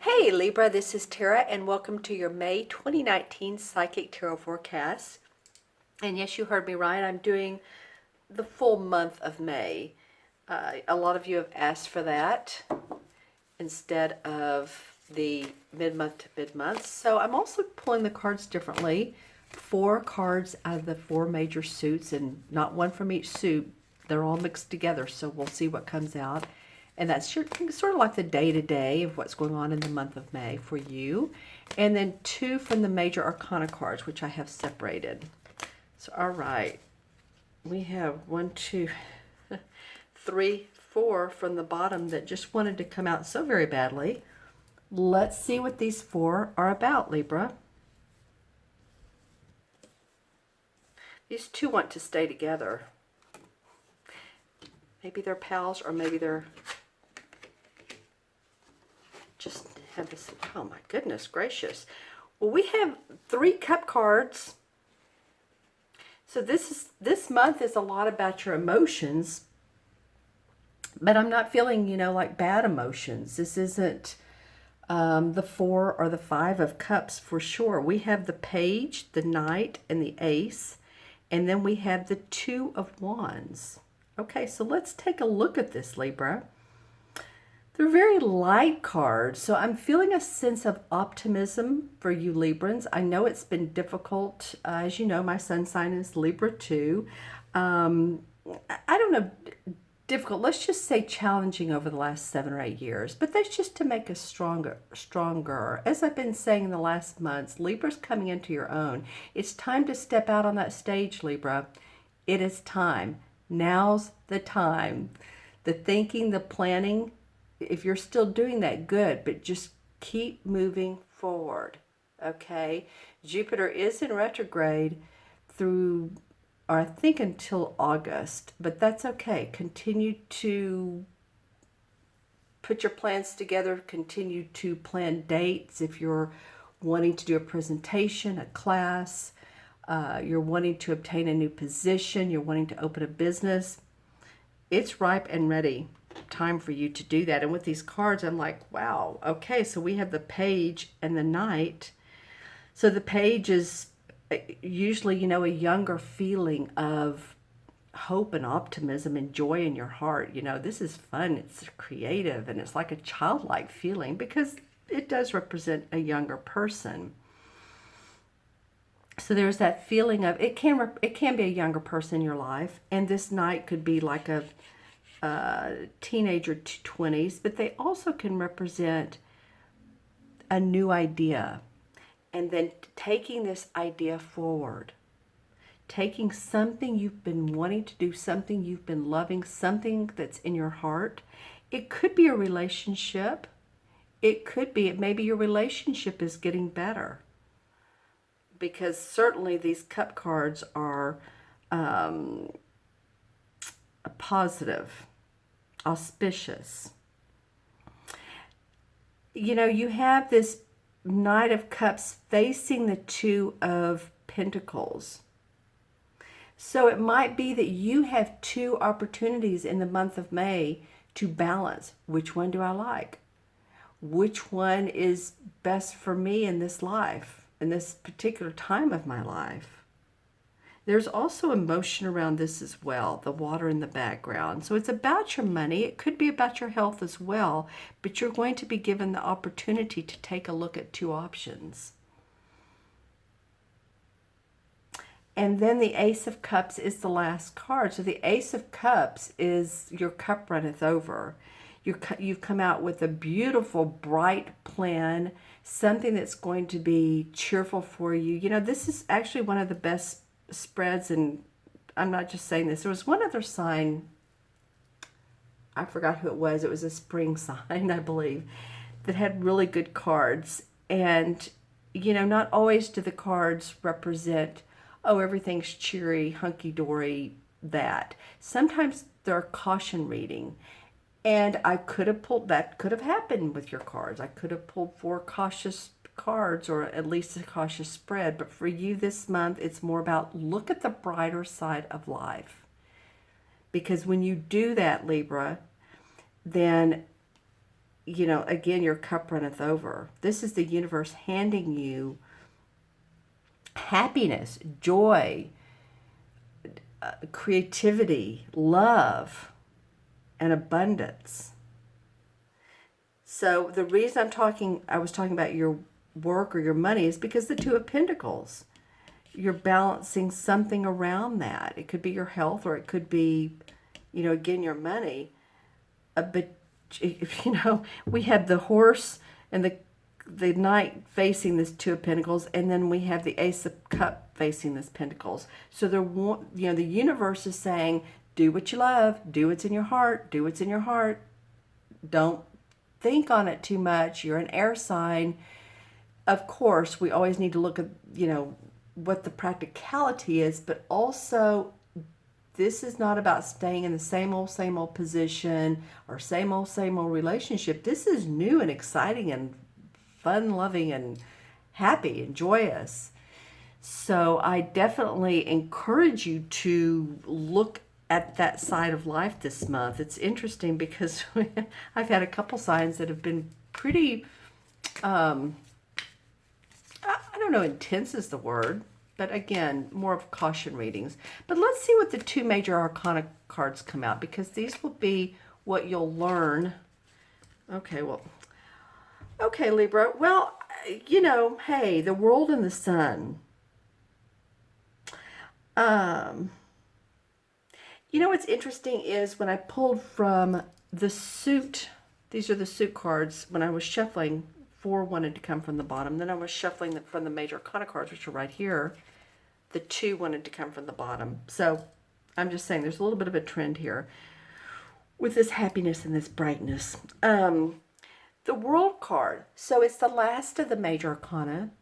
Hey Libra, this is Tara and welcome to your May 2019 Psychic Tarot Forecast. And yes, you heard me right, I'm doing the full month of May. A lot of you have asked for that instead of the mid-month to mid-month. So I'm also pulling the cards differently. 4 cards out of the 4 major suits and not one from each suit. They're all mixed together, so we'll see what comes out. And that's sort of like the day-to-day of what's going on in the month of May for you. And then 2 from the major arcana cards, which I have separated. So, all right. We have 1, 2, 3, 4 from the bottom that just wanted to come out so very badly. Let's see what these 4 are about, Libra. These 2 want to stay together. Maybe they're pals or maybe they're just have this. Oh my goodness gracious. Well, we have 3 cup cards. So this month is a lot about your emotions, but I'm not feeling, like bad emotions. This isn't the 4 or the 5 of cups for sure. We have the page, the knight, and the ace, and then we have the 2 of wands. Okay, so let's take a look at this, Libra. They're very light cards, so I'm feeling a sense of optimism for you Librans. I know it's been difficult. As you know, my sun sign is Libra too. I don't know, difficult. Let's just say challenging over the last 7 or 8 years, but that's just to make us stronger. As I've been saying in the last months, Libra's coming into your own. It's time to step out on that stage, Libra. It is time. Now's the time. The thinking, the planning, if you're still doing that, good, but just keep moving forward, okay? Jupiter is in retrograde through, or I think until August, but that's okay. Continue to put your plans together, continue to plan dates if you're wanting to do a presentation, a class, you're wanting to obtain a new position, you're wanting to open a business. It's ripe and ready. Time for you to do that. And with these cards, I'm like, wow, okay, so we have the page and the knight. So the page is usually, a younger feeling of hope and optimism and joy in your heart. This is fun, it's creative, and it's like a childlike feeling because it does represent a younger person. So there's that feeling of it can be a younger person in your life, and this knight could be like a teenager to 20s, but they also can represent a new idea, and then taking this idea forward, taking something you've been wanting to do, something you've been loving, something that's in your heart. It could be a relationship. Maybe your relationship is getting better, because certainly these cup cards are positive, auspicious. You have this Knight of Cups facing the 2 of Pentacles. So it might be that you have 2 opportunities in the month of May to balance. Which one do I like? Which one is best for me in this life, in this particular time of my life? There's also emotion around this as well, the water in the background. So it's about your money. It could be about your health as well, but you're going to be given the opportunity to take a look at 2 options. And then the Ace of Cups is the last card. So the Ace of Cups is your cup runneth over. You've come out with a beautiful, bright plan, something that's going to be cheerful for you. This is actually one of the best spreads, and I'm not just saying this. There was one other sign, I forgot who it was. It was a spring sign, I believe, that had really good cards. And, not always do the cards represent, oh, everything's cheery, hunky-dory, that. Sometimes they're caution reading. And I could have pulled, that could have happened with your cards. I could have pulled 4 cautious cards, or at least a cautious spread. But for you this month, it's more about look at the brighter side of life. Because when you do that, Libra, then again, your cup runneth over. This is the universe handing you happiness, joy, creativity, love, and abundance. So the reason I was talking about your work or your money is because the Two of Pentacles. You're balancing something around that. It could be your health, or it could be, again, your money. But, we have the horse and the knight facing this Two of Pentacles, and then we have the Ace of Cup facing this Pentacles. So the universe is saying, do what you love, do what's in your heart, do what's in your heart. Don't think on it too much. You're an air sign. Of course, we always need to look at, what the practicality is, but also this is not about staying in the same old position or same old relationship. This is new and exciting and fun-loving and happy and joyous. So I definitely encourage you to look at that side of life this month. It's interesting because I've had a couple signs that have been pretty, I don't know, intense is the word, but again, more of caution readings. But let's see what the two major arcana cards come out, because these will be what you'll learn. Okay, Libra. Well, hey, the world and the sun. What's interesting is when I pulled from the suit, these are the suit cards, when I was shuffling, 4 wanted to come from the bottom. Then I was shuffling from the major arcana cards, which are right here. The 2 wanted to come from the bottom. So I'm just saying there's a little bit of a trend here with this happiness and this brightness. The world card. So it's the last of the major arcana.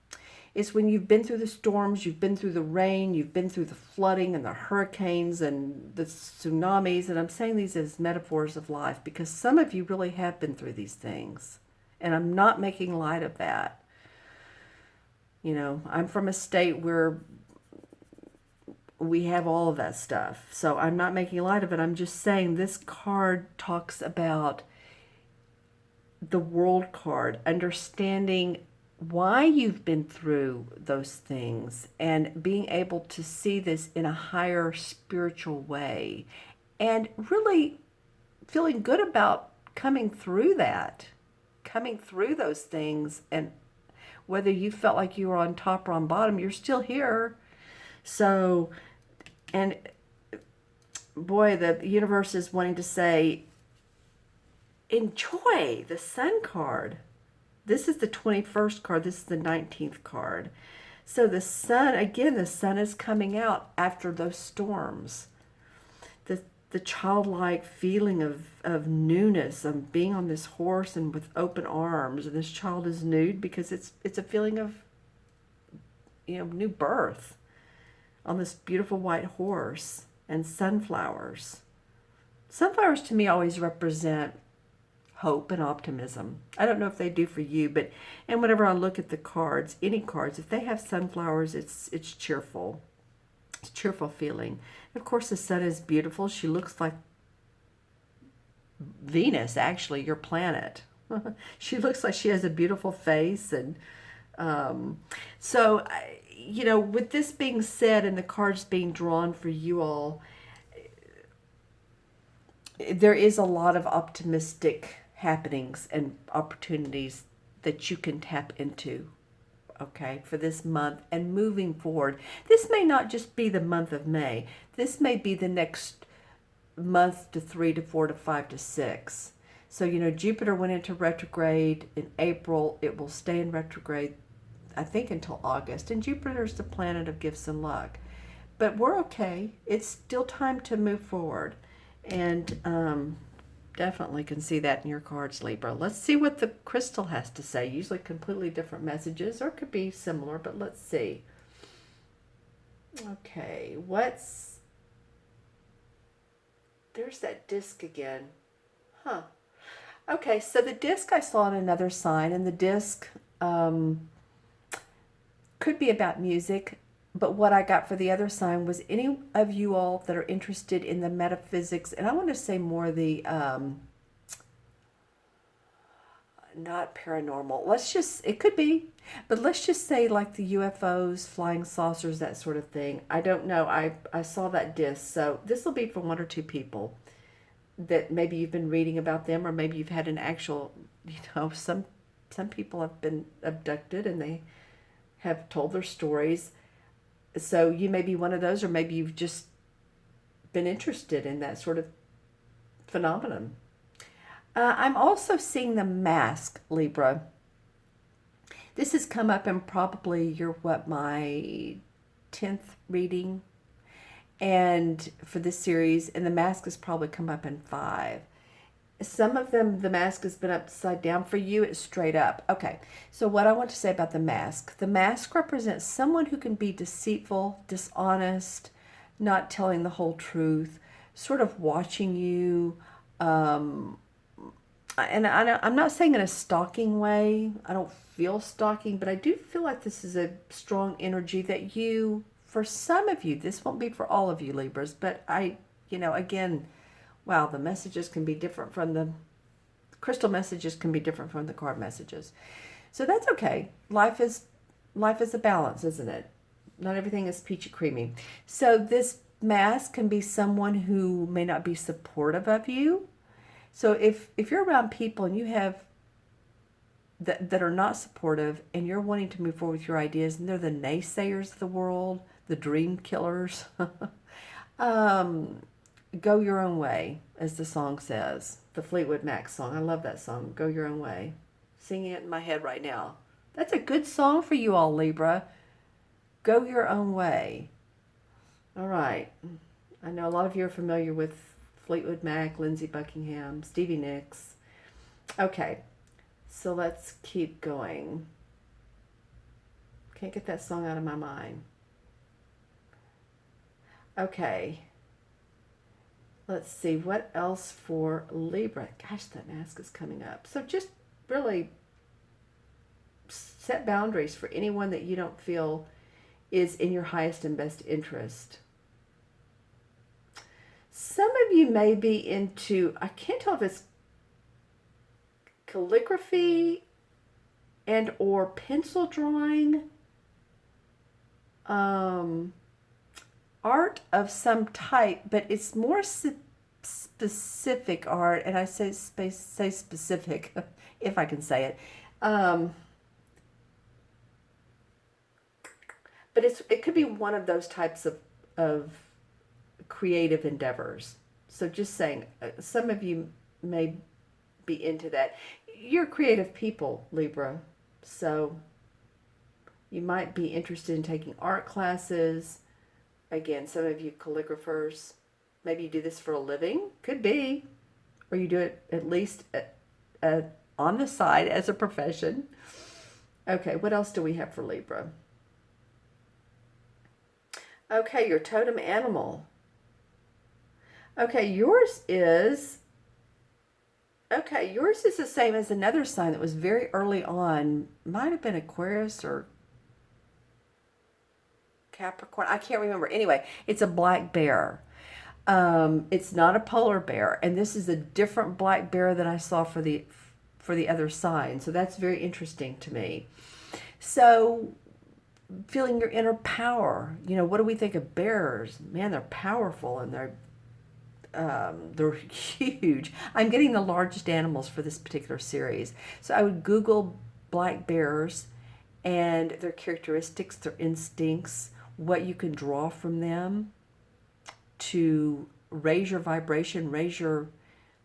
It's when you've been through the storms, you've been through the rain, you've been through the flooding and the hurricanes and the tsunamis. And I'm saying these as metaphors of life because some of you really have been through these things. And I'm not making light of that. I'm from a state where we have all of that stuff. So I'm not making light of it. I'm just saying this card talks about the world card, understanding why you've been through those things and being able to see this in a higher spiritual way and really feeling good about coming through those things. And whether you felt like you were on top or on bottom, you're still here. So, and boy, the universe is wanting to say, enjoy the Sun card. This is the 21st card. This is the 19th card. So the sun, again, the sun is coming out after those storms. The childlike feeling of newness, of being on this horse and with open arms. And this child is nude because it's a feeling of, new birth on this beautiful white horse. And sunflowers. Sunflowers to me always represent hope and optimism. I don't know if they do for you, and whenever I look at the cards, any cards, if they have sunflowers, it's cheerful. It's a cheerful feeling. And of course, the sun is beautiful. She looks like Venus, actually, your planet. She looks like she has a beautiful face. And so, with this being said and the cards being drawn for you all, there is a lot of optimistic happenings and opportunities that you can tap into, okay, for this month and moving forward. This may not just be the month of May. This may be the next month to 3 to 4 to 5 to 6. So, Jupiter went into retrograde in April. It will stay in retrograde, I think, until August. And Jupiter's the planet of gifts and luck. But we're okay. It's still time to move forward. And definitely can see that in your cards, Libra. Let's see what the crystal has to say. Usually completely different messages, or it could be similar, but let's see. Okay, there's that disc again. Huh. Okay, so the disc I saw in another sign, and the disc could be about music. But what I got for the other sign was any of you all that are interested in the metaphysics, and I want to say more the not paranormal. It could be, but let's just say like the UFOs, flying saucers, that sort of thing. I don't know. I saw that disc. So this will be for one or two people that maybe you've been reading about them, or maybe you've had an actual, some people have been abducted and they have told their stories. So you may be one of those, or maybe you've just been interested in that sort of phenomenon. I'm also seeing the mask, Libra. This has come up in probably my 10th reading, and for this series, and the mask has probably come up in 5. Some of them, the mask has been upside down. For you, it's straight up. Okay, so what I want to say about the mask represents someone who can be deceitful, dishonest, not telling the whole truth, sort of watching you, and I'm not saying in a stalking way. I don't feel stalking, but I do feel like this is a strong energy that for some of you, this won't be for all of you Libras, but again, wow, the messages can be different from the crystal messages can be different from the card messages. So that's okay. Life is a balance, isn't it? Not everything is peachy creamy. So this mask can be someone who may not be supportive of you. So if you're around people and you have that are not supportive, and you're wanting to move forward with your ideas, and they're the naysayers of the world, the dream killers, go your own way, as the song says. The Fleetwood Mac song. I love that song. Go your own way. Singing it in my head right now. That's a good song for you all, Libra. Go your own way. All right. I know a lot of you are familiar with Fleetwood Mac, Lindsey Buckingham, Stevie Nicks. Okay, so let's keep going. Can't get that song out of my mind. Okay. Let's see, what else for Libra? Gosh, that mask is coming up. So just really set boundaries for anyone that you don't feel is in your highest and best interest. Some of you may be into, I can't tell if it's calligraphy and or pencil drawing, art of some type, but it's more specific art, and I say specific, if I can say it. But it could be one of those types of creative endeavors. So just saying, some of you may be into that. You're creative people, Libra, so you might be interested in taking art classes. Again, some of you calligraphers, maybe you do this for a living, could be, or you do it at least on the side as a profession. Okay, what else do we have for Libra? Okay, your totem animal. Okay, yours is the same as another sign that was very early on. Might have been Aquarius or Capricorn. I can't remember. Anyway, it's a black bear. It's not a polar bear, and this is a different black bear than I saw for the other sign. So that's very interesting to me. So feeling your inner power. What do we think of bears? Man, they're powerful and they're huge. I'm getting the largest animals for this particular series. So I would Google black bears and their characteristics, their instincts, what you can draw from them to raise your vibration, raise your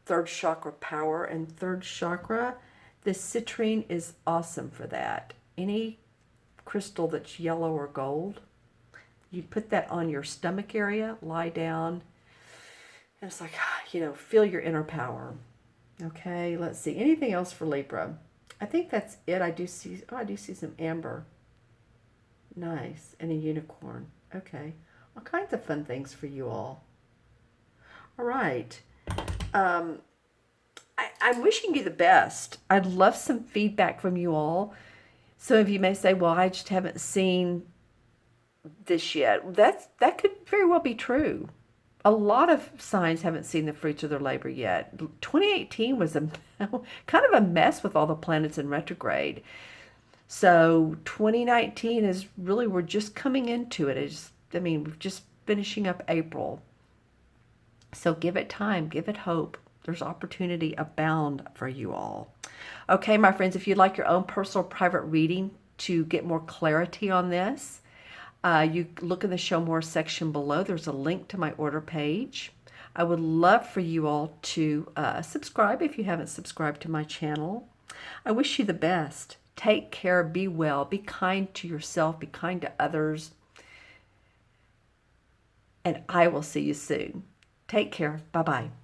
third chakra power. And third chakra, this citrine is awesome for that. Any crystal that's yellow or gold, you put that on your stomach area, lie down, and it's like, feel your inner power. Okay, let's see. Anything else for Libra? I think that's it. I do see some amber. Nice. And a unicorn. Okay. All kinds of fun things for you all. All right. I'm wishing you the best. I'd love some feedback from you all. Some of you may say, well, I just haven't seen this yet. That could very well be true. a lot of signs haven't seen the fruits of their labor yet. 2018 was a kind of a mess with all the planets in retrograde. So 2019 is really, we're just coming into it. We're just finishing up April. So give it time, give it hope. There's opportunity abound for you all. Okay, my friends, if you'd like your own personal private reading to get more clarity on this, you look in the Show More section below. There's a link to my order page. I would love for you all to subscribe if you haven't subscribed to my channel. I wish you the best. Take care, be well, be kind to yourself, be kind to others. And I will see you soon. Take care. Bye-bye.